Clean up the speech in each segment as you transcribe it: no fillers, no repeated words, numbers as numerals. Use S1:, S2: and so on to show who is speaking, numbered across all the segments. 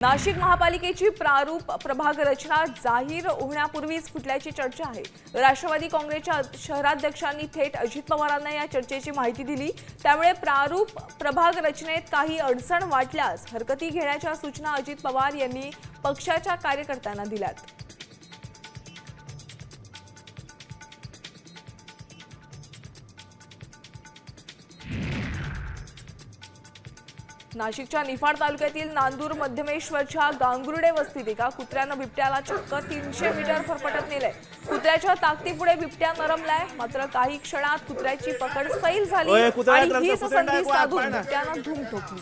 S1: नाशिक महापालिकेची प्रारूप प्रभाग रचना जाहीर होण्यापूर्वीच फुटल्याची चर्चा आहे। राष्ट्रवादी काँग्रेसच्या शहराध्यक्षांनी थेट अजित पवारांना या चर्चेची माहिती दिली। त्यामुळे प्रारूप प्रभाग रचनेत काही अडचण वाटल्यास हरकती घेण्याच्या सूचना अजित पवार यांनी पक्षाच्या कार्यकर्त्यांना दिल्यात। नाशिकच्या निफाड तालुक्यातील नांदूर मध्यमेश्वरच्या गांगुर्डे वस्तीत एका कुत्र्यानं बिबट्याला चक्क 300 मीटर फरफटत नेलंय। कुत्र्याच्या ताकदीपुढे बिबट्या नरमलाय, मात्र काही क्षणात कुत्र्याची पकड सैल झाली आणि हीच संधी साधून बिबट्यानं धूम ठोकली।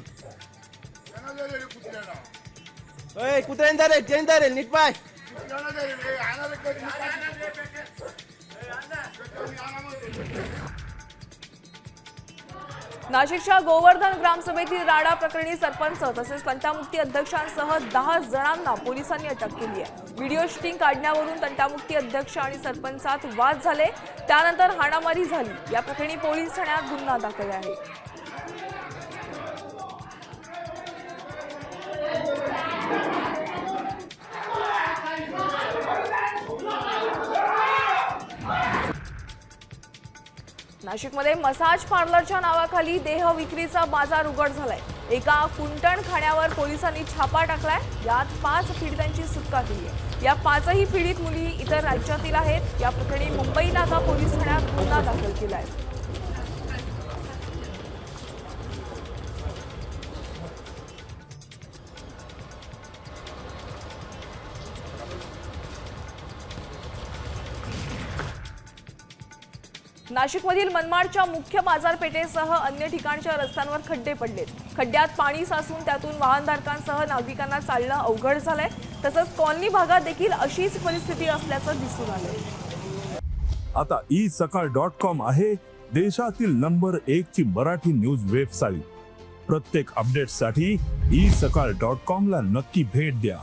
S1: नाशिकच्या गोवर्धन ग्रामसभेतील राडा प्रकरणी सरपंच तसेच तंटामुक्ती अध्यक्षांसह 10 जणांना पोलिसांनी अटक केली आहे। व्हिडिओ शूटिंग काढण्यावरून तंटामुक्ती अध्यक्ष आणि सरपंचात वाद झाले, त्यानंतर हाणामारी झाली। या प्रकरणी पोलीस ठाण्यात गुन्हा दाखल आहे। नाशिकमध्ये मसाज पार्लरच्या नावाखाली देह विक्रीचा बाजार उघड झालाय। एका कुंटणखान्यावर पोलिसांनी छापा टाकलाय। यात 5 पीडितांची सुटका केली आहे। या 5ही पीडित मुली इतर राज्यातील आहेत। या प्रकरणी मुंबई नाका पोलीस ठाण्यात गुन्हा दाखल केला आहे। नाशिकमधील मनमाडच्या मुख्य बाजारपेठेसह अन्य ठिकाणच्या रस्त्यांवर खड्डे पडलेत। खड्ड्यात पाणी साचून त्यातून वाहनधारकांसह नागरिकांना चालणं अवघड झालंय। तसंच कॉलनी भागात देखील अशीच परिस्थिती असल्याचं दिसून आलंय।
S2: आता isakal.com आहे देशातील नंबर 1 ची मराठी न्यूज वेबसाईट। प्रत्येक अपडेटसाठी isakal.com ला नक्की भेट द्या।